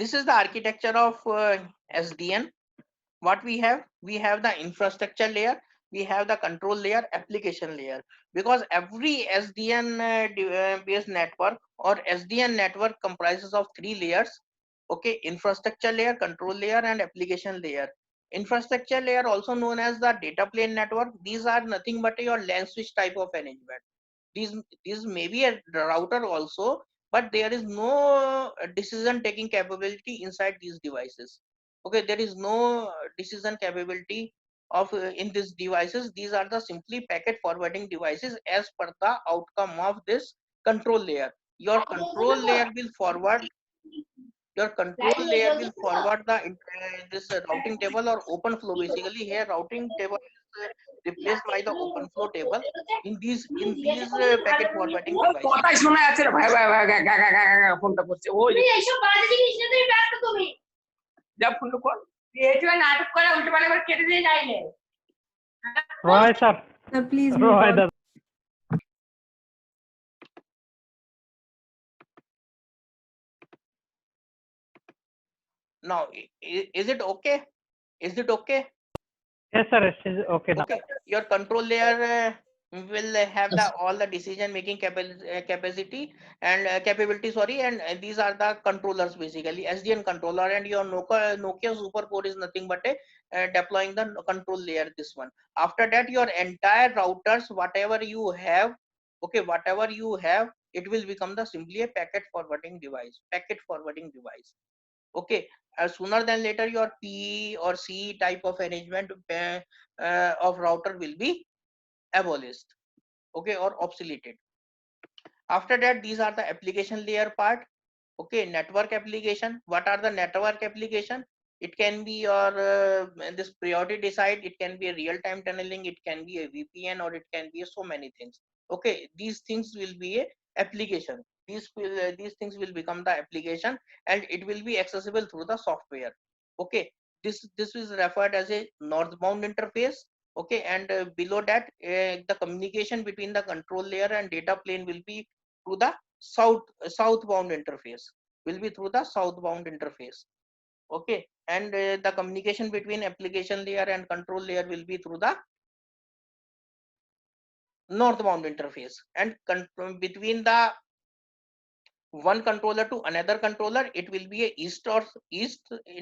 This is the architecture of SDN. What we have the infrastructure layer, we have the control layer, application layer, because every SDN based network or SDN network comprises of three layers. Okay, infrastructure layer, control layer, and application layer. Infrastructure layer, also known as the data plane network, these are nothing but your LAN switch type of arrangement. These may be a router also, but there is no decision taking capability inside these devices. Okay, there is no decision capability of in these devices. These are the simply packet forwarding devices as per the outcome of this control layer. Your control layer will forward this routing table or open flow. Basically here routing table is replaced by the open flow table in these packet forwarding devices. কথাই শোনা যাচ্ছে রে ভাই ভাই ভাই ফোনটা করছে ওই এইসব বাজে জিনিস না তুমি ব্যস্ত তুমি যা ফোনটা কর এইটা নাটক করে উল্টো পাল্টা করে কেটে দিয়ে যাইলে Roy sir, Please Roy mute on. Now is it okay? Is it okay? yes sir, it is okay now. Okay, your control layer will have the all the decision making capacity and capability, sorry, and these are the controllers, basically SDN controller, and your Nokia Super Core is nothing but a deploying the control layer, this one. After that, your entire routers, whatever you have, okay, whatever you have, it will become the simply a packet forwarding device. Okay, sooner than later your P or C type of arrangement of router will be abolished, okay, or obsoleted. After that, these are the application layer part. Okay, network application. What are the network application? It can be your this priority decide, it can be a real-time tunneling, it can be a VPN, or it can be so many things. Okay, these things will be a application. These things will become the application, and it will be accessible through the software. Okay, this is referred as a northbound interface. Okay, and below that the communication between the control layer and data plane will be through the southbound interface, okay, and the communication between application layer and control layer will be through the northbound interface, and between the one controller to another controller, it will be a east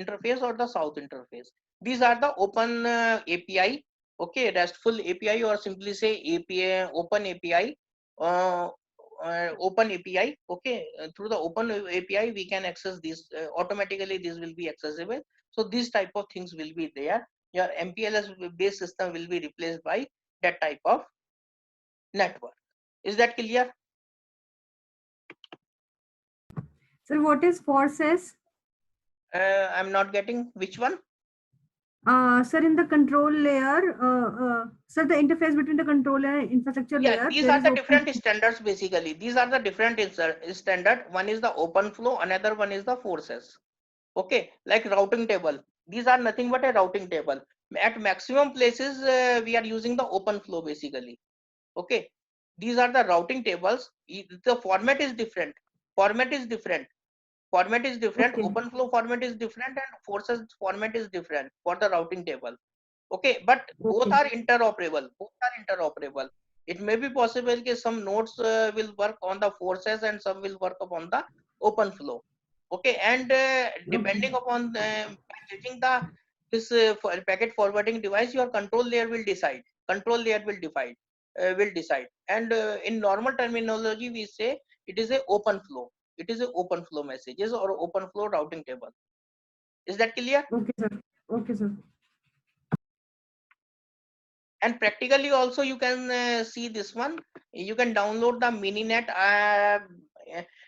interface or the south interface. These are the open API, okay, RESTful API, or simply say API, open API, open API. Okay, through the open API we can access this automatically. This will be accessible. So these type of things will be there. Your MPLS based system will be replaced by that type of network. Is that clear? Sir, what is forces? I'm not getting which one. Sir, in the control layer, sir, the interface between the controller and infrastructure layer. These are the different standards. Basically, these are the different standard. One is the open flow, another one is the forces. Okay, like routing table. These are nothing but a routing table. At maximum places, we are using the open flow, basically. Okay, these are the routing tables. The format is different. Okay. Open flow format is different, and forces format is different for the routing table. Okay, but both are interoperable. It may be possible that some nodes will work on the forces and some will work upon the open flow. Okay, and depending upon managing this packet forwarding device, your control layer will decide. And in normal terminology, we say it is a open flow. It is a open flow messages or open flow routing table. Is that clear? Okay, sir. And practically also you can see this one. You can download the Mininet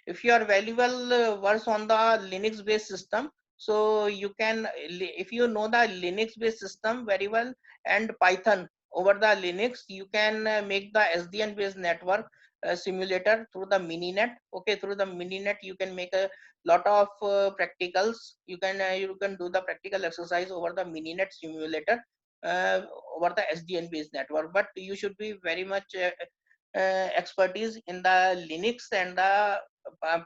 if you are valuable verse on the Linux based system. So you can, if you know the Linux based system very well and Python over the Linux, you can make the SDN based network simulator through the Mininet. Okay, through the Mininet you can make a lot of practicals. You can do the practical exercise over the Mininet simulator over the SDN based network, but you should be very much expertise in the Linux and the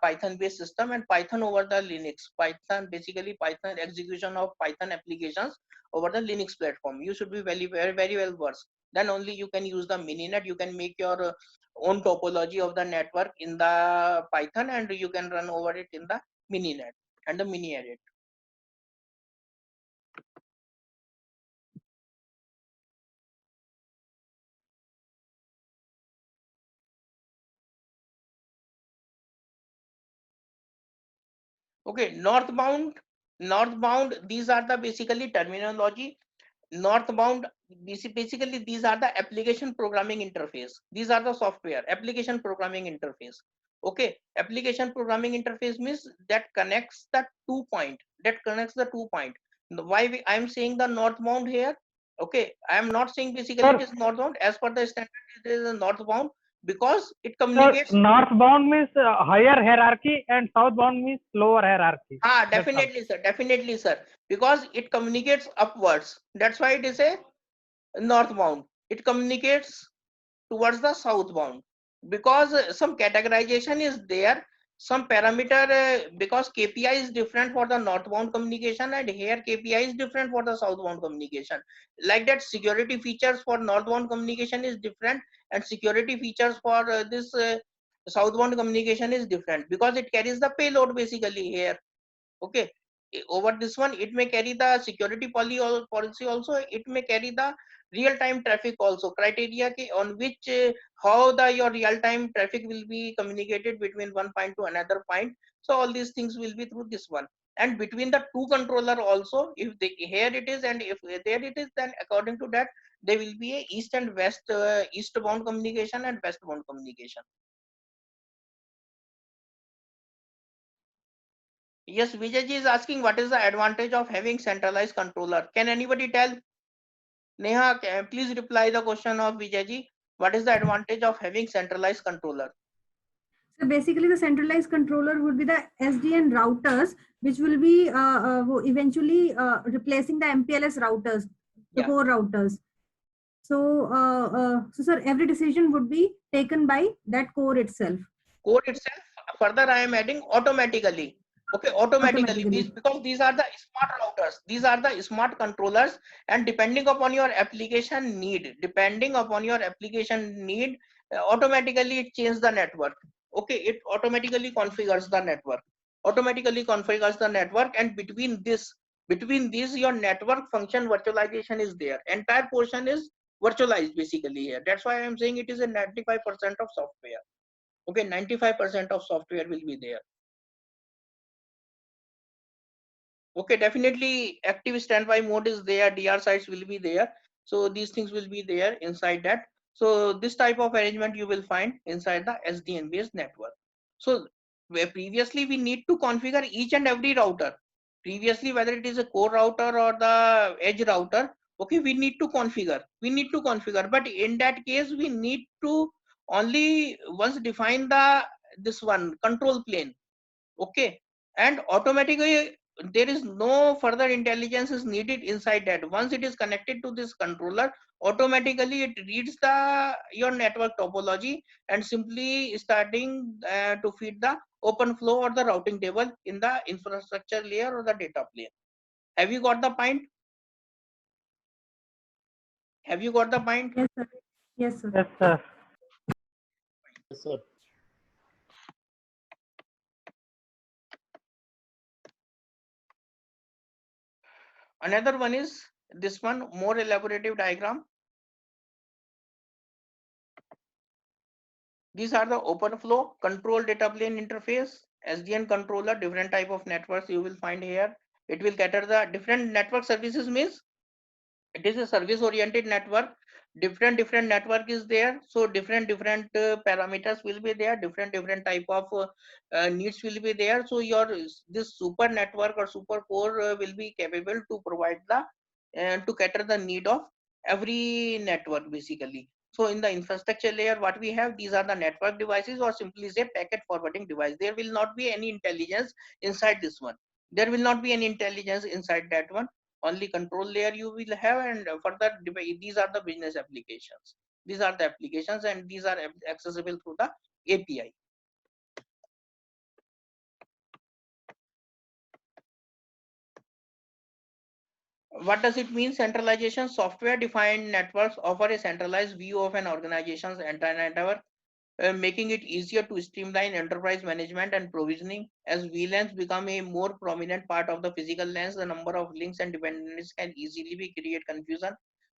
Python based system, and Python over the Linux. Python, basically Python execution of Python applications over the Linux platform. You should be very well versed. Then only you can use the Mininet. You can make your own topology of the network in the Python, and you can run over it in the Mininet and the Mini-Edit. Okay, northbound, these are the basically terminology. Northbound, basically these are the application programming interface. These are the software application programming interface. Okay, application programming interface means that connects the 2 point, why I am saying the northbound here. Okay, I am not saying basically Sir. it is northbound. As per the standard, it is a northbound because it Sir, communicates. northbound means higher hierarchy and southbound means lower hierarchy. That's all. Definitely sir, because it communicates upwards. That's why it is a northbound. It communicates towards the southbound because some categorization is there, some parameter, because KPI is different for the northbound communication, and here KPI is different for the southbound communication. Like that, security features for northbound communication is different, and security features for this southbound communication is different because it carries the payload basically here. Okay, over this one it may carry the security policy also, it may carry the real-time traffic also, criteria on which how the your real-time traffic will be communicated between one point to another point. So all these things will be through this one, and between the two controller also, if they, here it is and if there it is, then according to that there will be a east and west, eastbound communication and westbound communication. Yes, Vijayji is asking what is the advantage of having centralized controller. Can anybody tell? Neha, please reply the question of Vijayji. What is the advantage of having centralized controller? So basically, the centralized controller would be the SDN routers, which will be eventually replacing the MPLS routers, the Yeah. core routers. So sir, every decision would be taken by that core itself. Core itself. Further, I am adding automatically. Okay, automatically. Because these are the smart routers. These are the smart controllers, and depending upon your application need, automatically it changes the network. Okay, it automatically configures the network. And between these, your network function virtualization is there. Entire portion is virtualized basically here. That's why I am saying it is a 95% of software. Okay, 95% of software will be there. Okay, definitely active standby mode is there, DR sites will be there. So these things will be there inside that. So this type of arrangement you will find inside the SDN based network. So where previously we need to configure each and every router. Previously, whether it is a core router or the edge router, okay, we need to configure. But in that case, we need to only once define this one control plane. Okay, and automatically there is no further intelligence is needed inside that. Once it is connected to this controller, automatically it reads your network topology and simply starting to feed the open flow or the routing table in the infrastructure layer or the data plane. Have you got the point? Have you got the point? Yes, sir. Yes, sir. Yes, sir. Yes, sir. Another one is this one, more elaborative diagram. These are the open flow control data plane interface, SDN controller, different type of networks you will find here. It will cater the different network services means it is a service oriented network. Different network is there. So different parameters will be there. Different type of needs will be there. So your this super network or super core will be capable to provide the to cater the need of every network basically. So in the infrastructure layer, what we have, these are the network devices or simply say packet forwarding device. There will not be any intelligence inside this one. There will not be any intelligence inside that one. Only control layer you will have, and further these are the business applications. These are the applications, and these are accessible through the API. What does it mean? Centralization. Software defined networks offer a centralized view of an organization's entire network, making it easier to streamline enterprise management and provisioning. As VLANs become a more prominent part of the physical lens, the number of links and dependencies can easily create confusion.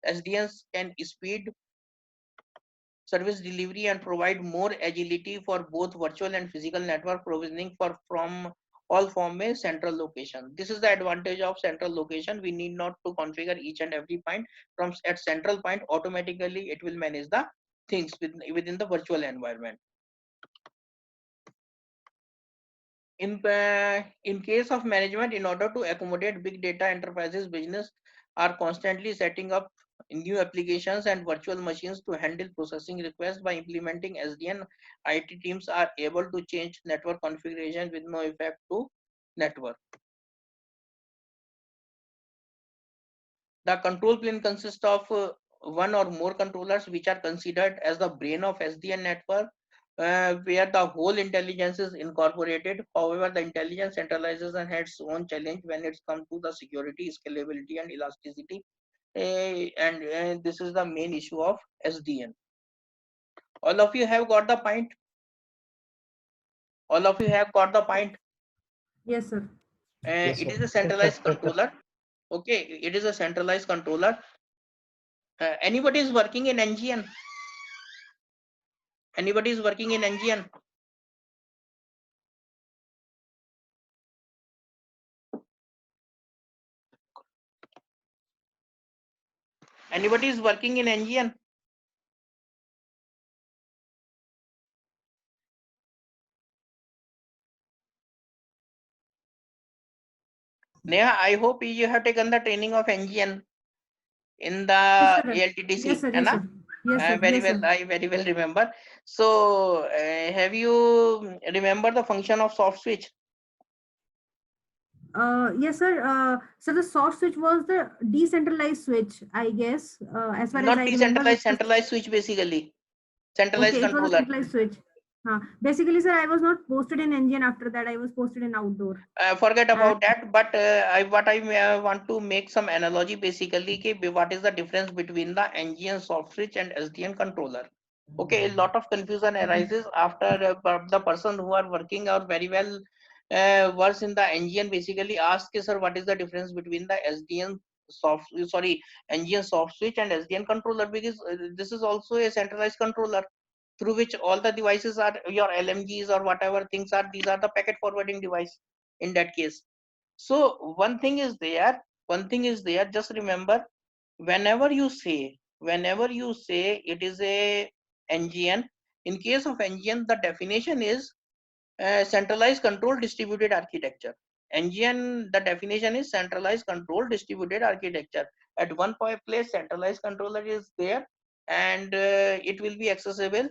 SDNs can speed service delivery and provide more agility for both virtual and physical network provisioning from all from a central location. This is the advantage of central location. We need not to configure each and every point from at central point. Automatically it will manage the things within the virtual environment. In case of management, in order to accommodate big data, enterprises business are constantly setting up new applications and virtual machines to handle processing requests. By implementing SDN, IT teams are able to change network configuration with no effect to network. The control plane consists of one or more controllers, which are considered as the brain of SDN network, where the whole intelligence is incorporated. However, the intelligence centralizes and has its own challenge when it's come to the security, scalability, and elasticity. And this is the main issue of SDN. All of you have got the point? All of you have got the point? Yes, sir. Yes, It sir. is a centralized controller. Okay, it is a centralized controller. Anybody is working in NGN? Anybody is working in NGN? Anybody is working in NGN? Neha, I hope you have taken the training of NGN in the Yes, sir. ALTTC. Yes, sir. है Yes, ना? sir. Yes, sir. Very Yes, well. sir. I very well remember. So, have you remember the function of soft switch? Yes, sir. So the soft switch was the decentralized switch, I guess. As far as Not I remember, decentralized, centralized switch basically. Centralized okay, it was a controller. centralized switch. Basically, sir, I was not posted in engine. After that, I was posted in outdoor. Forget about that. But I want to make some analogy basically. What is the difference between the NGN soft switch and SDN controller? Okay, a lot of confusion arises after the person who are working out very well versed in the NGN basically ask, sir, what is the difference between the NGN soft switch and SDN controller? Because this is also a centralized controller through which all the devices are your LMGs or whatever things are. These are the packet forwarding device in that case. So one thing is there. Just remember, whenever you say it is a NGN, in case of NGN, the definition is centralized control distributed architecture. NGN, the definition is centralized control distributed architecture. At one place, centralized controller is there, and it will be accessible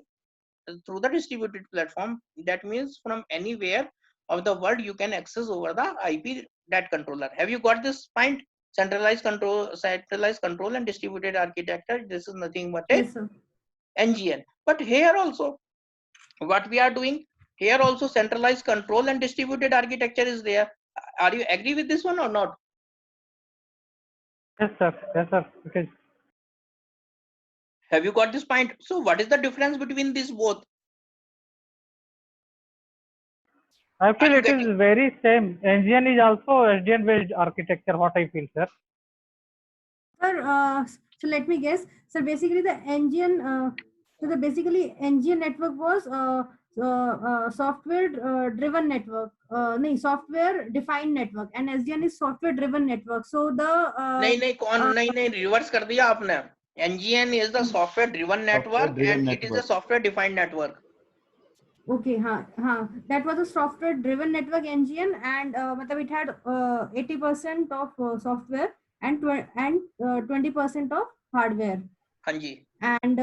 through the distributed platform. That means from anywhere of the world you can access over the IP that controller. Have you got this point? Centralized control and distributed architecture. This is nothing but a Yes, sir. NGN. But here also, what we are doing here also, centralized control and distributed architecture is there. Are you agree with this one or not? Yes, sir. Yes, sir. It is. Have you got this point? So what is the difference between these both? I feel you it is very same. NGN is also SDN based architecture. What I feel, sir. Sir, so let me guess. So basically, the engine. So the basically engine network was software driven network. No, software defined network, and SDN is software driven network. So the नहीं reverse कर दिया आपने. NGN is the software driven network and it is a software defined network. Okay, that was a software driven network engine, and it had 80% of software and 20% of hardware. हाँ जी. And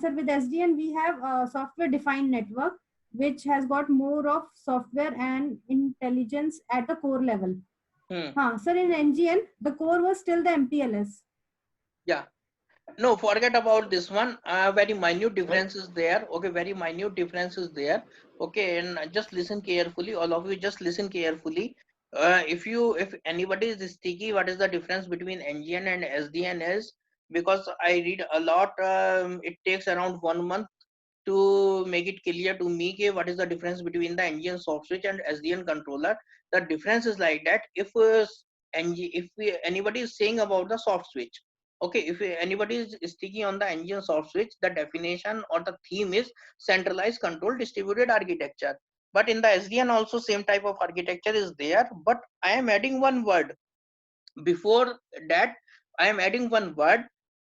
sir, with SDN we have a software defined network which has got more of software and intelligence at the core level. Sir, in NGN the core was still the MPLS. Yeah. No, forget about this one. Very minute difference is there. Okay, very minute difference is there. Okay, and just listen carefully. All of you, just listen carefully. If anybody is sticky, what is the difference between NGN and SDN is? Because I read a lot. It takes around 1 month to make it clear to me कि what is the difference between the NGN soft switch and SDN controller. The difference is like that. If anybody is saying about the soft switch, okay, if anybody is sticky on the NGN soft switch, the definition or the theme is centralized control distributed architecture. But in the SDN also same type of architecture is there, but I am adding one word. Before that, I am adding one word.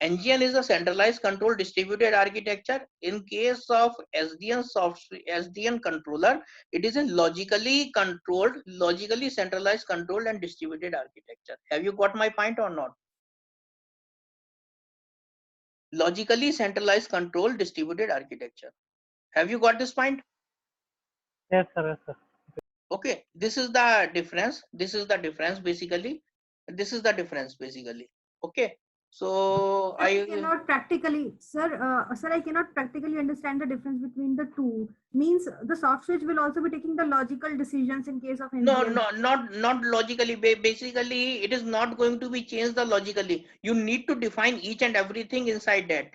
NGN is a centralized control distributed architecture. In case of SDN controller, it is a logically controlled, logically centralized controlled and distributed architecture. Have you got my point or not? Logically centralized control distributed architecture. Have you got this point? Yes, sir. Yes, sir. Okay, this is the difference. This is the difference basically. This is the difference basically. Okay, so Sir, I cannot practically, sir, I cannot practically understand the difference between the two. Means the soft switch will also be taking the logical decisions in case of no, NGN. not logically. Basically, it is not going to be changed the logically. You need to define each and everything inside that.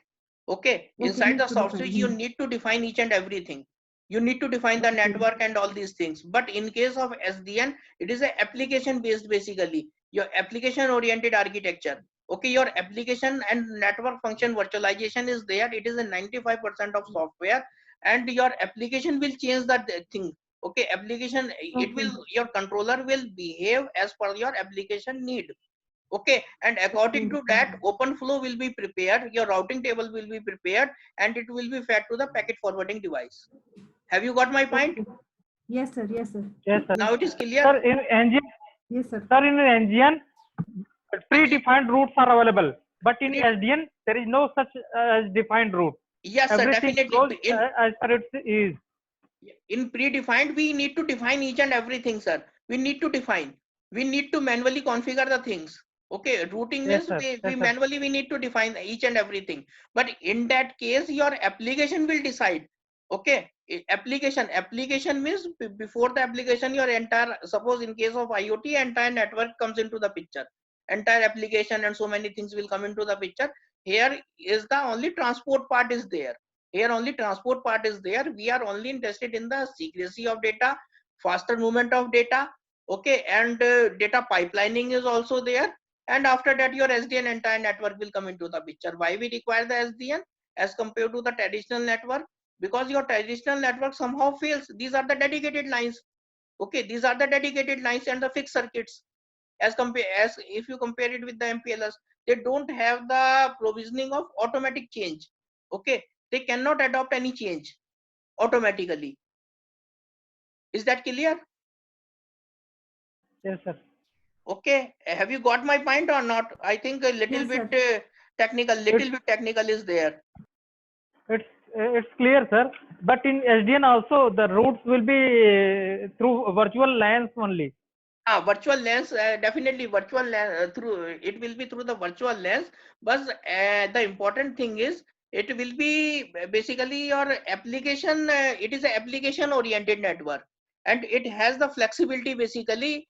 Okay, Okay, inside need the to soft switch, you define. need to define each and everything. You need to define the Okay. network and all these things. But in case of SDN, it is a application based basically. Your application oriented architecture. Okay, your application and network function virtualization is there. It is a 95% of software, and your application will change that thing. Okay, application, it Okay. will, your controller will behave as per your application need. Okay, and according Okay. to that, open flow will be prepared, your routing table will be prepared, and it will be fed to the packet forwarding device. Have you got my point? Okay. Yes, sir. Yes, sir. Yes, sir. Yes, Now it is clear. Sir, in NGN, yes, sir. sir, in NGN, predefined routes are available, but in Pre- SDN, there is no such defined route. yes sir, Everything definitely. goes as per its is. In predefined, we need to define each and everything, sir. We need to define, we need to manually configure the things. Okay, routing Yes, means sir. we Yes, sir. manually we need to define each and everything, but in that case your application will decide. Okay, application means before the application, your entire, suppose in case of IoT, entire network comes into the picture, entire application and so many things will come into the picture. Here is the only transport part is there. Here only transport part is there. We are only interested in the secrecy of data, faster movement of data. Okay, and data pipelining is also there. And after that, your SDN entire network will come into the picture. Why we require the SDN as compared to the traditional network? Because your traditional network somehow fails. These are the dedicated lines. Okay, these are the dedicated lines and the fixed circuits. As if you compare it with the MPLS, they don't have the provisioning of automatic change. Okay, they cannot adopt any change automatically. Is that clear? Yes, sir. Okay, have you got my point or not? I think a little Yes, bit sir. technical, little bit technical is there. It's clear, sir. But in SDN also, the routes will be through virtual LANs only. Virtual lens, definitely virtual lens, through it will be through the virtual lens, but the important thing is it will be basically your application. It is an application oriented network, and it has the flexibility basically.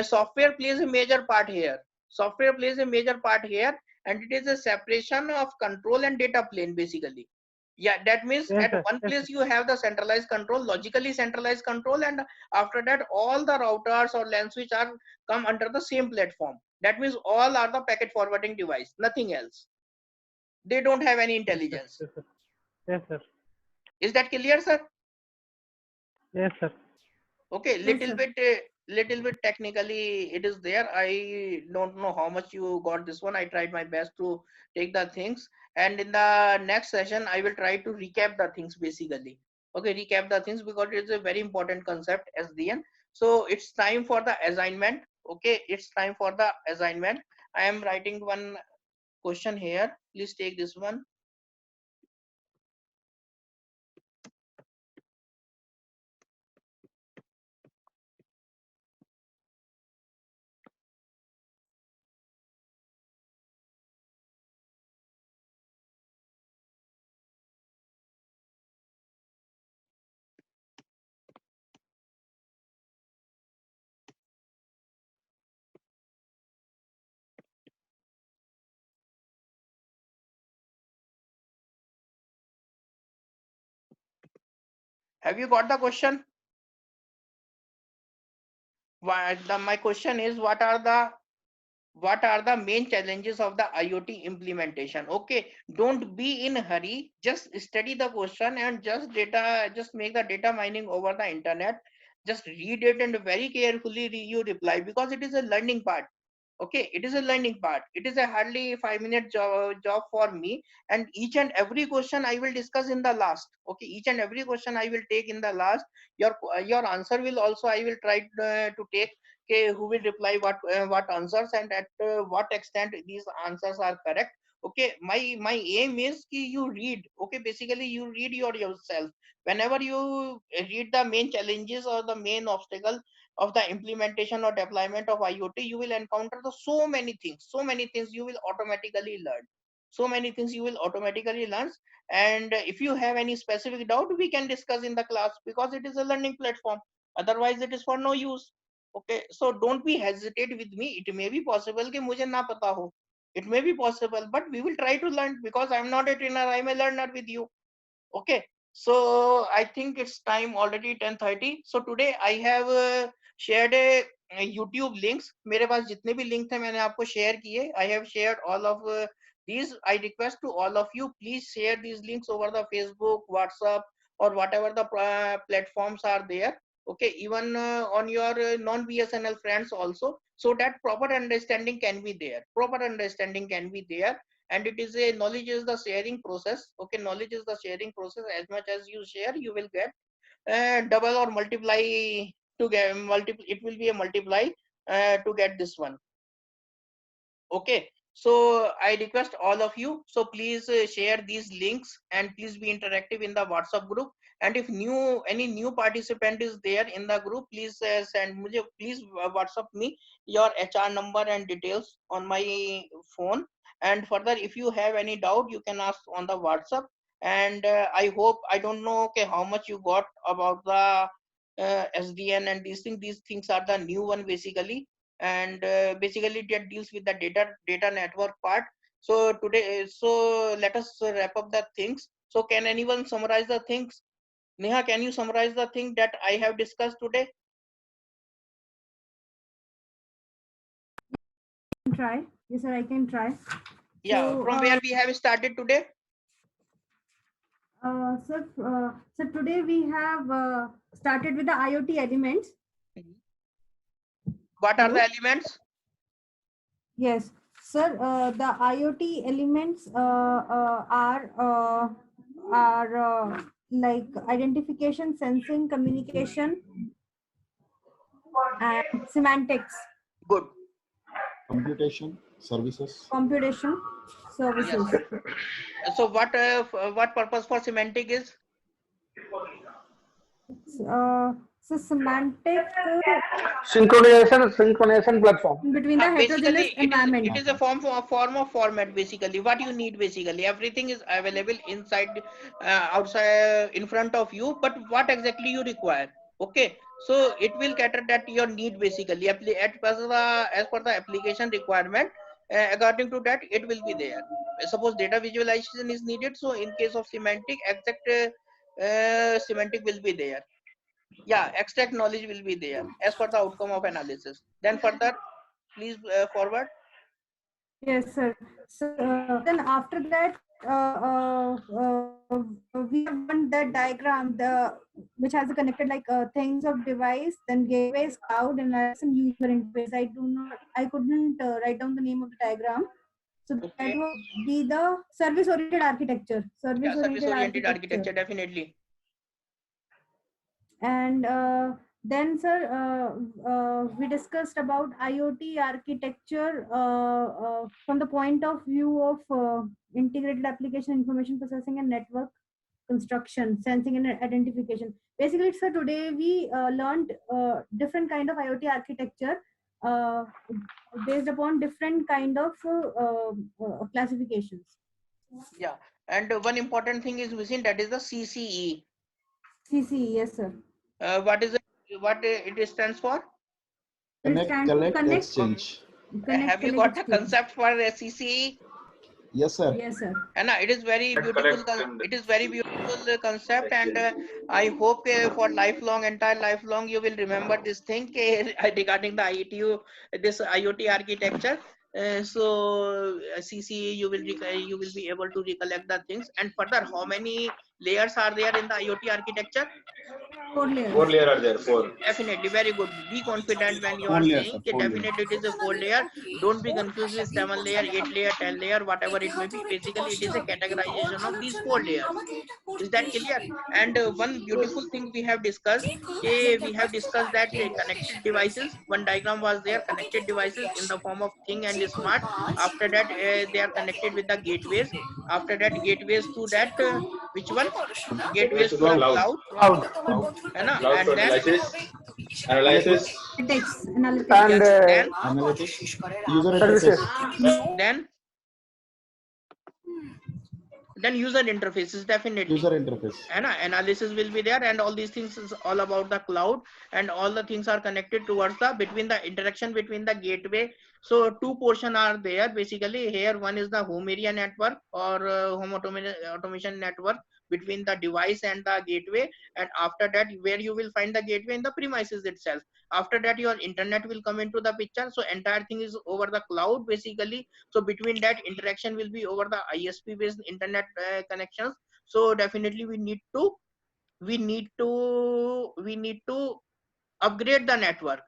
Software plays a major part here. Software plays a major part here, and it is a separation of control and data plane basically. Yeah, that means Yes, at sir. one Yes, sir. place you have the centralized control, logically centralized control, and after that all the routers or LAN switch are come under the same platform. That means all are the packet forwarding device, nothing else. They don't have any Yes, sir. intelligence. Yes, sir. Yes, sir. Is that clear, sir? Yes, sir. Okay, Yes, sir. little bit technically it is there. I don't know how much you got this one. I tried my best to take the things, and in the next session I will try to recap the things basically. Okay, recap the things because it's a very important concept, SDN. So it's time for the assignment. Okay, it's time for the assignment. I am writing one question here. Please take this one. Have you got the question? My question is, what are the main challenges of the IoT implementation? Okay, don't be in a hurry. Just study the question and just make the data mining over the internet. Just read it and very carefully you reply, because it is a learning part. Okay, it is a learning part. It is a hardly 5-minute job for me, and each and every question I will discuss in the last. Okay, each and every question I will take in the last. Your answer will also I will try to take. Okay, who will reply what answers, and at what extent these answers are correct. Okay, my aim is ki you read. Okay, basically you read yourself. Whenever you read the main challenges or the main obstacle of the implementation or deployment of IoT, you will encounter so many things you will automatically learn. So many things you will automatically learn. And if you have any specific doubt, we can discuss in the class, because it is a learning platform. Otherwise, it is for no use. Okay, so don't be hesitate with me. It may be possible कि मुझे ना पता हो. It may be possible, but we will try to learn, because I'm not a trainer. I'm a learner with you. Okay, so I think it's time already 10:30. So today I have shared a YouTube links. मेरे पास जितने भी link थे मैंने आपको share किए. I have shared all of these. I request to all of you, please share these links over the Facebook, WhatsApp, or whatever the platforms are there. Okay, even on your non-BSNL friends also, so that proper understanding can be there. And it is a knowledge is the sharing process. Okay, knowledge is the sharing process. As much as you share, you will get double or multiply to get multiple. It will be a multiply to get this one. Okay, so I request all of you, so please share these links, and please be interactive in the WhatsApp group. And if any new participant is there in the group, please please WhatsApp me your HR number and details on my phone. And further, if you have any doubt, you can ask on the WhatsApp. And I hope, I don't know okay how much you got about the SDN and these things are the new one basically. And basically that deals with the data network part. So today, so let us wrap up the things. So can anyone summarize the things? Neha, can you summarize the thing that I have discussed today? Try. Yes, sir, I can try. Yeah, So, from where we have started today? So today we have started with the IoT elements. What are Hello? the elements? Yes, sir. The IoT elements are like identification, sensing, communication, and semantics. Good. Computation services. Computation services. Yes. So what purpose for semantic is? So semantic synchronization platform. between the heterogeneous Basically environment. it is a form of format. Basically what you need, basically everything is available inside outside in front of you, but what exactly you require. Okay, so it will cater that your need basically as per the application requirement. According to that, it will be there. Suppose data visualization is needed, so in case of semantic, exact semantic will be there. Yeah, extract knowledge will be there as per the outcome of analysis. Then further, please forward. Yes, sir. So then after that, we have one that diagram, which has a connected like things of device, then gateways, cloud, and some user interface. I couldn't write down the name of the diagram. So that Okay. would be the service-oriented architecture. Yeah, Service-oriented service-oriented architecture. architecture, definitely. And then, sir, we discussed about IoT architecture from the point of view of integrated application information processing and network construction, sensing and identification. Basically, sir, today we learned different kind of IoT architecture uh, based upon different kind of classifications. Yeah, and one important thing is missing, that is the CCE. CCE, yes, sir. What is it? What it stands for? It Connect, stands for collect, connect, exchange. connect, Have you collect, got the exchange. concept for CCE? Yes, sir. Yes, sir. And it is very beautiful. It is very beautiful concept, and I hope for entire lifelong, you will remember this thing regarding the IETU, this IoT architecture. CC, you will be able to recollect the things. And further, how many layers are there in the IoT architecture? 4 layers. 4 layers are there. 4. Definitely, very good. Be confident when you 4 are layers, saying sir, 4 layers. definitely it is a 4 layer. Don't be confused with 7 layer, 8 layer, 10 layer, whatever it may be. Basically, it is a categorization of these 4 layers. Is that clear? And one beautiful thing we have discussed, that connected devices. One diagram was there, connected devices in the form of thing and smart. After that, they are connected with the gateways. After that, gateways to that, which one? Gateways to the cloud. Cloud. And Cloud to then analysis. Analytics. Analytics. And then Analytics, user services. interface, then user interfaces, definitely. user interface. And analysis will be there, and all these things is all about the cloud, and all the things are connected towards the interaction between the gateway. So 2 portion are there basically here. One is the home area network or home automation network between the device and the gateway, and after that, where you will find the gateway in the premises itself. After that, your internet will come into the picture. So entire thing is over the cloud basically. So between that, interaction will be over the ISP based internet connections. So definitely we need to upgrade the network.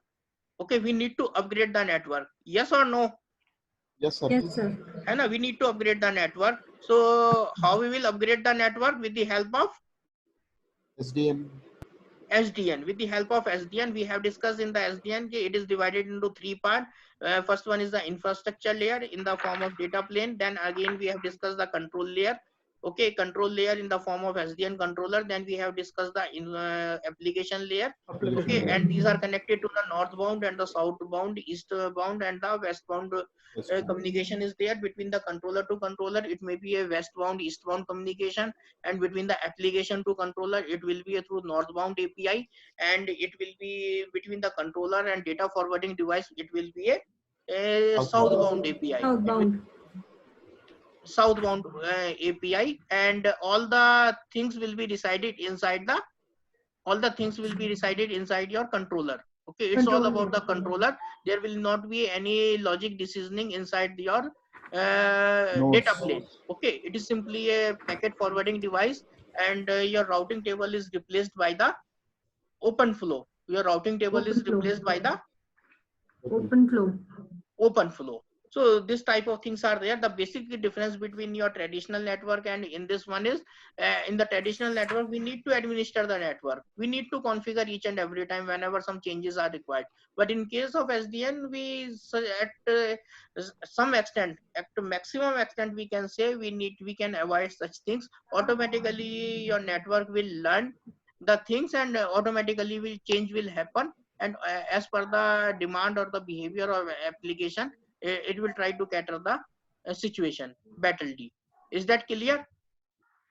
Okay, we need to upgrade the network. Yes or no? Yes, sir. Yes, sir. And we need to upgrade the network. So how we will upgrade the network? With the help of SDN. SDN. With the help of SDN, we have discussed in the SDN, it is divided into 3 parts. First one is the infrastructure layer in the form of data plane. Then again, we have discussed the control layer. Okay, control layer in the form of SDN controller. Then we have discussed the application layer. Okay, and these are connected to the northbound and the southbound, eastbound and the westbound. Communication is there between the controller to controller. It may be a westbound, eastbound communication, and between the application to controller, it will be through northbound API, and it will be between the controller and data forwarding device. It will be a southbound API. Southbound API, and all the things will be decided inside your controller. Okay, it's all about the controller. There will not be any logic decisioning inside your data plane. Okay, it is simply a packet forwarding device, and your routing table is replaced by the open flow. Your routing table is replaced by the open flow. So this type of things are there. The basic difference between your traditional network and in this one is, in the traditional network, we need to administer the network. We need to configure each and every time whenever some changes are required. But in case of SDN, at some extent, at maximum extent, we can say we can avoid such things. Automatically, your network will learn the things, and automatically change will happen. And as per the demand or the behavior of application, it will try to cater the situation battlely. Is that clear?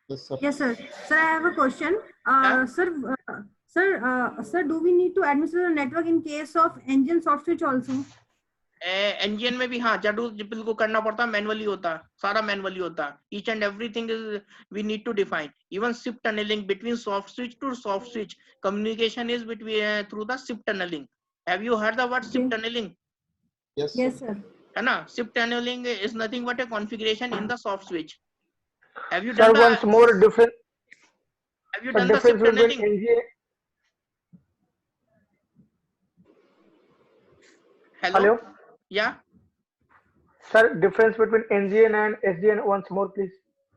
Yes, sir. Yes, sir. Sir, I have a question. Sir, do we need to administer the network in case of engine soft switch also? Engine में भी हाँ जरूर को करना पड़ता, manually होता, सारा manually होता. Each and everything is we need to define. Even SIP tunneling between soft switch to soft switch communication is between through the SIP tunneling. Have you heard the word SIP tunneling? Yes, Yes, sir. SIP tunneling is nothing but a configuration in the soft switch. Have you done once more different? Have you done the SIP tunneling? Hello? Yeah. Sir, difference between NGN and SDN once more, please.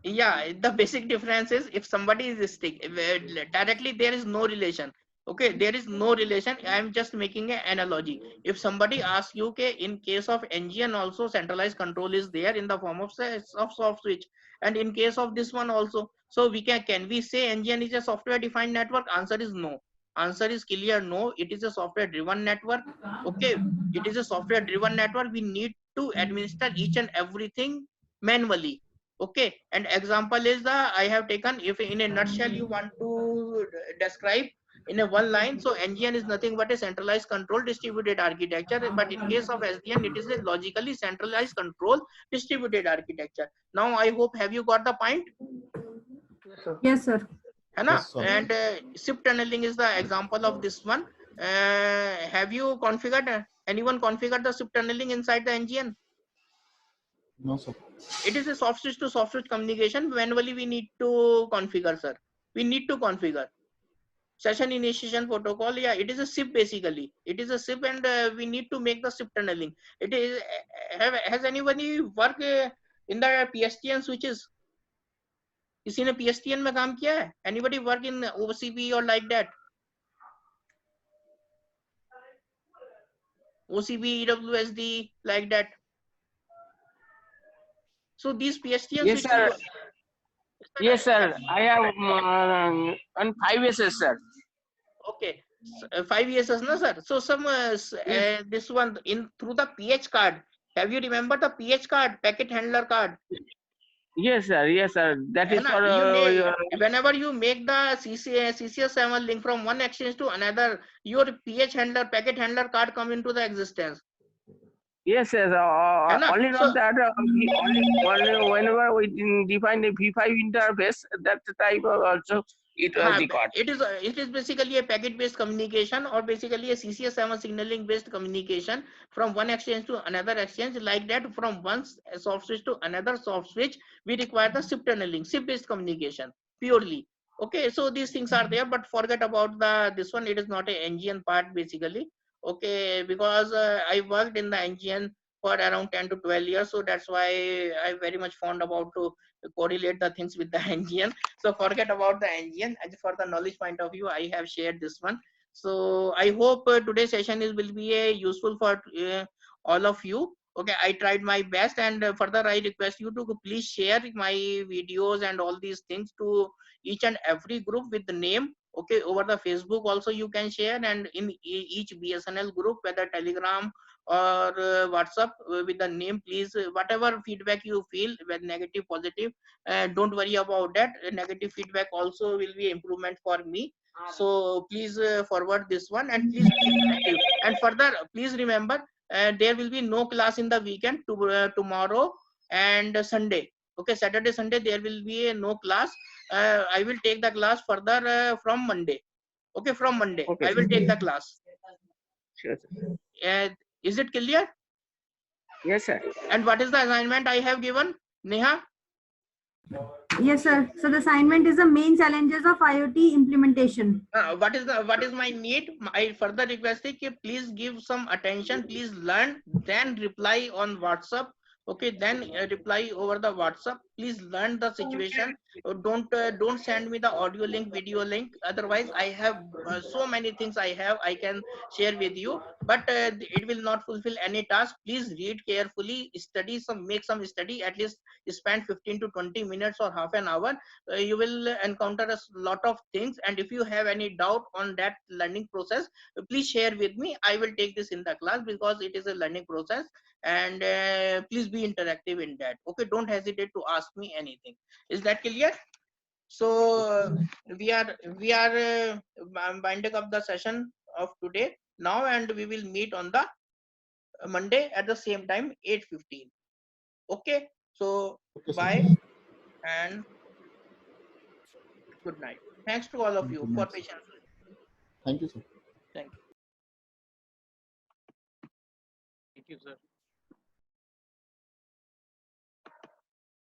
Yeah, the basic difference is if somebody is directly, there is no relation. Okay, there is no relation. I am just making an analogy. If somebody asks you, okay, in case of NGN also centralized control is there in the form of soft switch, and in case of this one also, so we can we say NGN is a software defined network? Answer is no. Answer is clear no. It is a software driven network. Okay, it is a software driven network. We need to administer each and everything manually. Okay, and example is I have taken, if in a nutshell you want to describe in a one line. So NGN is nothing but a centralized control distributed architecture, but in case of SDN, it is a logically centralized control distributed architecture. Now I hope have you got the point? Yes, sir. है ना? Yes, sir. And SIP tunneling is the example of this one. Have you configured, anyone configured the SIP tunneling inside the NGN? No, sir. It is a soft switch to soft switch communication. Manually we need to configure, sir. We need to configure. Session initiation protocol, yeah, it is a SIP basically. It is a SIP, and we need to make the SIP tunneling. It is, has anybody worked in the PSTN switches? किसी ने PSTN में काम किया है? Anybody work in OCP or like that? OCP, EWSD, like that. So these PSTN Yes, switches. sir. Yes, sir. I have on 5 years, sir. Okay, 5 years, no, sir. So some this one in through the PH card. Have you remember the PH card, packet handler card? Yes, sir. Yes, sir. That is for Whenever you make the CCS7 link from one exchange to another, your PH handler, packet handler card come into the existence. yes, sir. Only So- not that. Only whenever we define the V5 interface, that type of also it was the card. It is basically a packet based communication, or basically a CCS7 signaling based communication from one exchange to another exchange. Like that, from one soft switch to another soft switch, we require the SIP tunneling, SIP based communication purely. Okay, so these things are there, but forget about this one. It is not a NGN part basically. Okay, because I worked in the NGN for around 10 to 12 years, so that's why I'm very much fond about to correlate the things with the NGN. So forget about the NGN. As for the knowledge point of view, I have shared this one. So I hope today's session will be useful for all of you. Okay, I tried my best, and further I request you to please share my videos and all these things to each and every group with the name. Okay, over the Facebook also you can share, and in each BSNL group, whether Telegram or WhatsApp, with the name. Please, whatever feedback you feel, whether negative, positive, don't worry about that. Negative feedback also will be improvement for me. So please forward this one, and please be interactive. And further, please remember, there will be no class in the weekend tomorrow and Sunday. Okay, Saturday, Sunday there will be no class. I will take the class further from Monday. Okay, from Monday Okay, I will sir. take the class. Sure, sir. Is it clear? Yes, sir. And what is the assignment I have given, Neha? Yes, sir. So the assignment is the main challenges of IoT implementation. What is my need? I further request you, please give some attention, please learn, then reply on WhatsApp. Okay, then reply over the WhatsApp. Please learn the situation. Don't send me the audio link, video link. Otherwise, I have so many things I can share with you, but it will not fulfill any task. Please read carefully, study make some study, at least spend 15 to 20 minutes or half an hour. You will encounter a lot of things, and if you have any doubt on that learning process, please share with me. I will take this in the class, because it is a learning process, and please be interactive in that. Okay, don't hesitate to ask me anything. Is that clear? So we are binding up the session of today now, and we will meet on the Monday at the same time, 8:15. Okay, so Okay, sir. bye and good night. Thanks to all of you Good for night, sir. patience. Thank you, sir. Thank you. Thank you, sir.